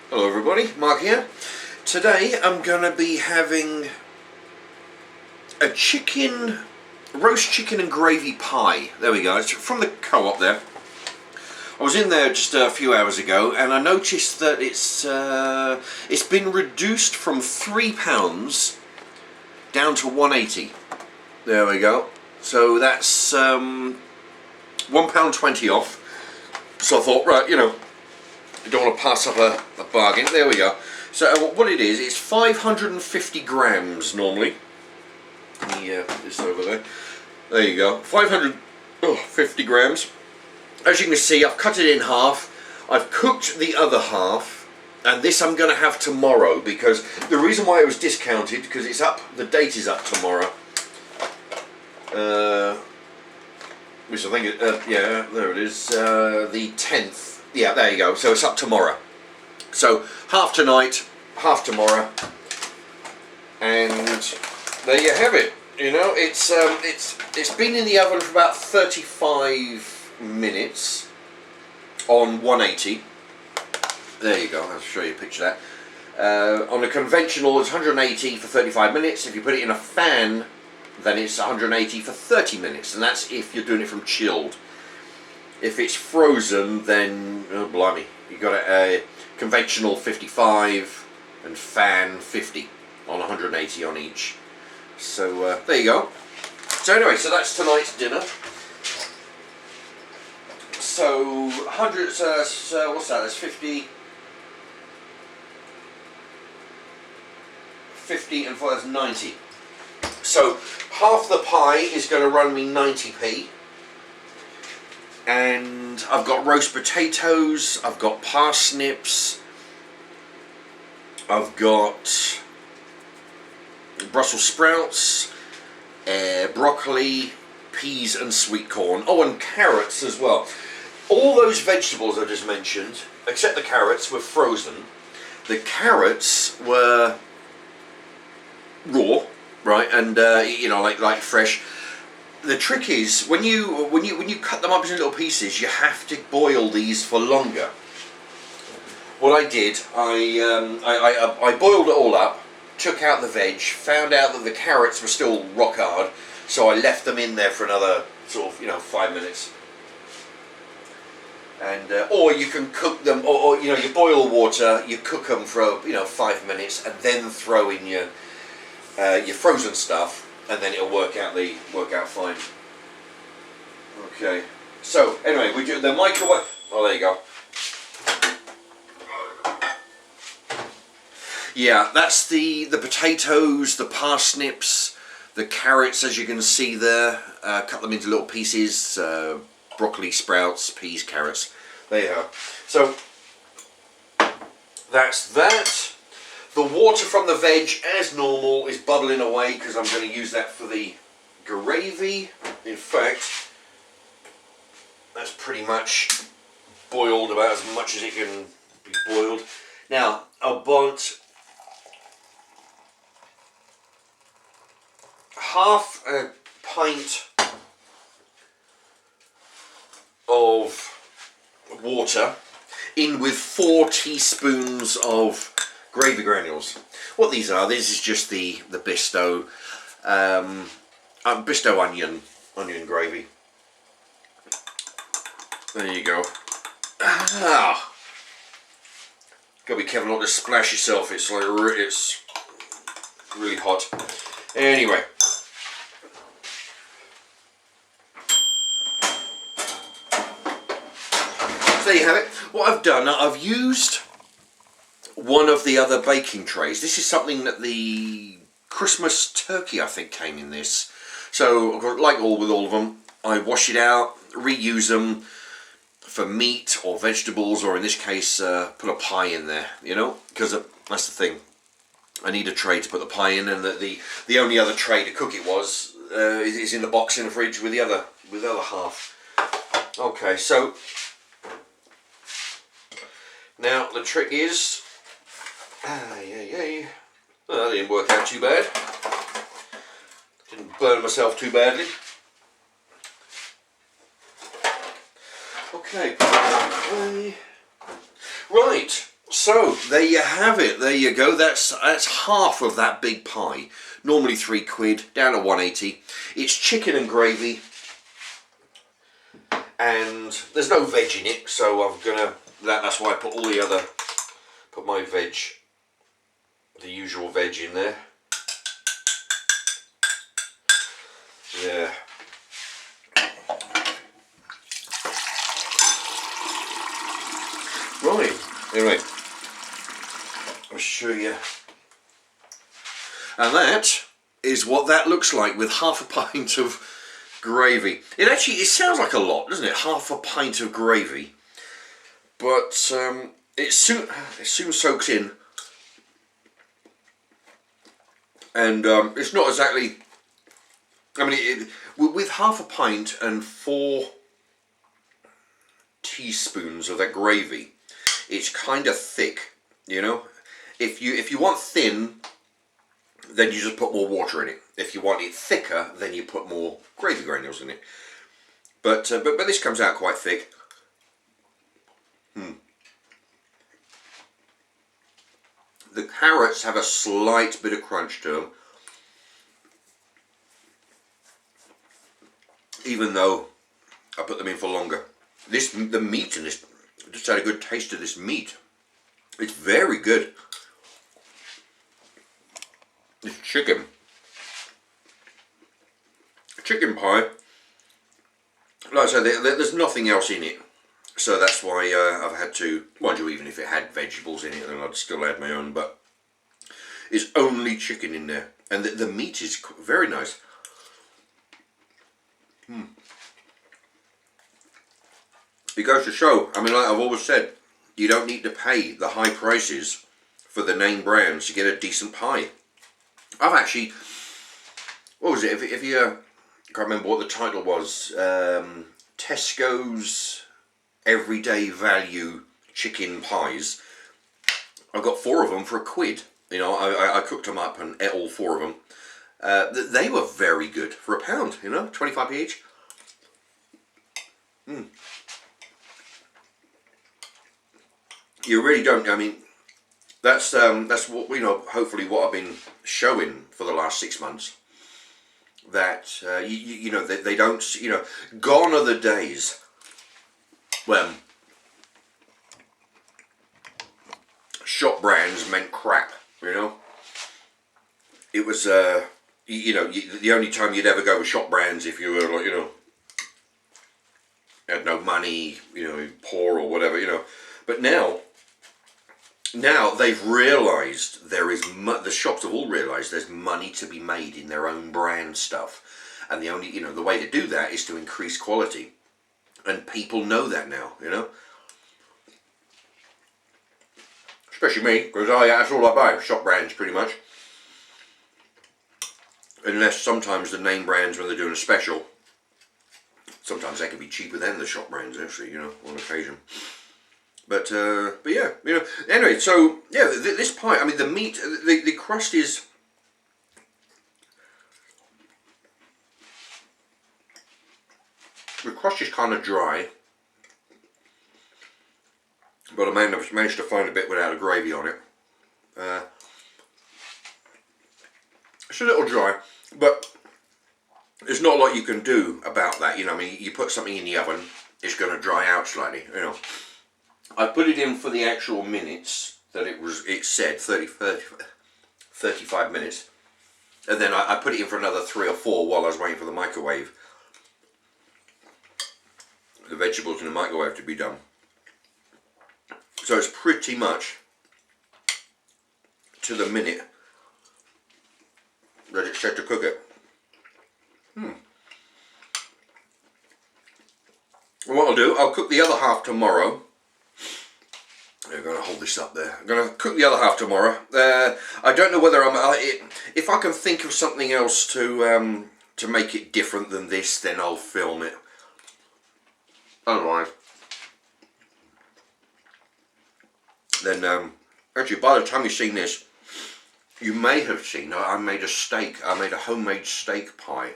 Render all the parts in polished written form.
Hello everybody, Mark here. Today I'm going to be having a roast chicken and gravy pie. There we go, it's from the co-op there. I was in there just a few hours ago and I noticed that it's been reduced from £3 down to £1.80. There we go. So that's £1.20 off. So I thought, right, I don't want to pass up a bargain. There we go. So what it is, it's 550 grams normally. Yeah, this over there. There you go. 550 grams. As you can see, I've cut it in half. I've cooked the other half, and this I'm going to have tomorrow because the reason why it was discounted because it's up. The date is up tomorrow. Which I think, yeah, there it is. The 10th. Yeah, there you go. So it's up tomorrow. So half tonight, half tomorrow, and there you have it. It's been in the oven for about 35 minutes on 180. There you go. I'll show you a picture of that. On a conventional, it's 180 for 35 minutes. If you put it in a fan, then it's 180 for 30 minutes, and that's if you're doing it from chilled. If it's frozen, then, oh blimey, you've got a conventional 55 and fan 50 on 180 on each. So there you go. So anyway, so that's tonight's dinner. So 100, so what's that? That's 50 and 4, that's 90. So half the pie is going to run me 90p. And I've got roast potatoes, I've got parsnips, I've got Brussels sprouts, broccoli, peas and sweet corn. Oh, and carrots as well. All those vegetables I just mentioned, except the carrots, were frozen. The carrots were raw, right, and like fresh. The trick is when you cut them up into little pieces, you have to boil these for longer. What I did, I boiled it all up, took out the veg, found out that the carrots were still rock hard, so I left them in there for another sort of 5 minutes. And or you can cook them, or you boil water, you cook them for 5 minutes, and then throw in your frozen stuff. And then it'll work out fine. Okay. So anyway, we do the microwave. Oh, there you go. Yeah, that's the potatoes, the parsnips, the carrots, as you can see there. Cut them into little pieces. Broccoli, sprouts, peas, carrots. There you go. So that's that. The water from the veg, as normal, is bubbling away because I'm going to use that for the gravy. In fact, that's pretty much boiled about as much as it can be boiled. Now, I'll want half a pint of water in with 4 teaspoons of gravy granules. What these are, this is just the Bisto Bisto onion gravy. There you go. Ah, gotta be careful not to splash yourself. It's like it's really hot. Anyway, so there you have it. What I've done, I've used one of the other baking trays. This is something that the Christmas turkey, I think, came in this. So, like with all of them, I wash it out, reuse them for meat or vegetables, or in this case, put a pie in there, because that's the thing. I need a tray to put the pie in, and the only other tray to cook it is in the box in the fridge with the other half. Okay, so now the trick is, well, that didn't work out too bad. Didn't burn myself too badly. Okay. Right. So there you have it. There you go. That's half of that big pie. Normally £3, down to 180. It's chicken and gravy, and there's no veg in it. So I'm gonna. That's why I put all the other. Put my veg, the usual veg in there. Yeah. Right. Anyway, I'll show you. And that is what that looks like with half a pint of gravy. It sounds like a lot, doesn't it? Half a pint of gravy. But it soon soaks in. And it's not exactly... I mean, with half a pint and 4 teaspoons of that gravy, it's kind of thick, you know. If you want thin, then you just put more water in it. If you want it thicker, then you put more gravy granules in it. But this comes out quite thick. The carrots have a slight bit of crunch to them, even though I put them in for longer. The meat in this, I just had a good taste of this meat. It's very good. This chicken pie, like I said, there's nothing else in it, so that's why I've had to, mind you, even if it had vegetables in it, then I'd still add my own, but it's only chicken in there, and the meat is very nice. It goes to show, I mean, like I've always said, you don't need to pay the high prices for the name brands to get a decent pie. I've actually, what was it, if you, I can't remember what the title was, Tesco's Everyday Value Chicken Pies. I got 4 of them for £1. You know, I cooked them up and ate all 4 of them. They were very good for £1, you know, 25p each. You really don't, I mean, that's what, you know, hopefully what I've been showing for the last 6 months. That, you know, they don't, you know, gone are the days when shop brands meant crap, you know. It was, you know, the only time you'd ever go with shop brands if you were, like, you know, had no money, you know, poor or whatever, you know. But now they've realised the shops have all realised there's money to be made in their own brand stuff, and the only, you know, the way to do that is to increase quality, and people know that now, you know. Especially me, because that's all I buy, shop brands pretty much. Unless sometimes the name brands, when they're doing a special, sometimes they can be cheaper than the shop brands actually, you know, on occasion. But yeah, you know. Anyway, so yeah, this pie. I mean, the meat, the crust is. The crust is kind of dry, but I managed to find a bit without a gravy on it. It's a little dry, but there's not a lot you can do about that. You know, I mean, you put something in the oven, it's going to dry out slightly. You know. I put it in for the actual minutes that it said 35 minutes, and then I put it in for another 3 or 4 while I was waiting for the microwave, the vegetables in the microwave to be done. So it's pretty much to the minute that it's set to cook it. And what I'll do, I'll cook the other half tomorrow. I'm going to hold this up there. I'm going to cook the other half tomorrow. I don't know whether if I can think of something else to make it different than this, then I'll film it. Otherwise, then actually, by the time you've seen this, you may have seen I made a steak. I made a homemade steak pie.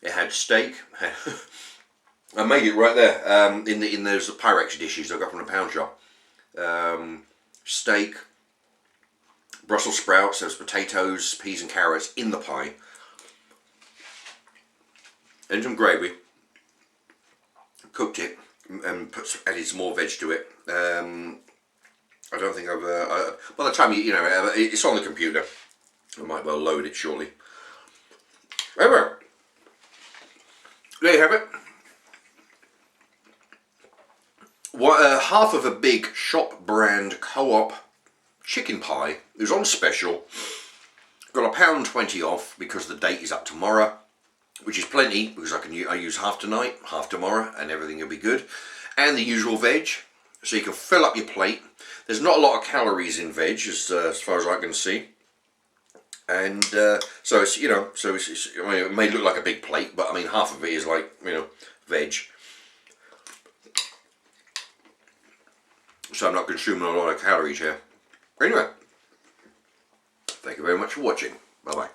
It had steak. I made it right there in those Pyrex dishes I got from the pound shop. steak, Brussels sprouts, there's potatoes, peas and carrots in the pie, and some gravy. Cooked it and added some more veg to it. I don't think I've. By the time it's on the computer, I might well load it shortly. Anyway, there you have it. Half of a big shop brand co-op chicken pie. It was on special. Got £1.20 off because the date is up tomorrow, which is plenty because I use half tonight, half tomorrow, and everything will be good. And the usual veg, so you can fill up your plate. There's not a lot of calories in veg, as far as I can see. And so it's I mean, it may look like a big plate, but I mean half of it is like veg. So I'm not consuming a lot of calories here. Anyway, thank you very much for watching. Bye bye.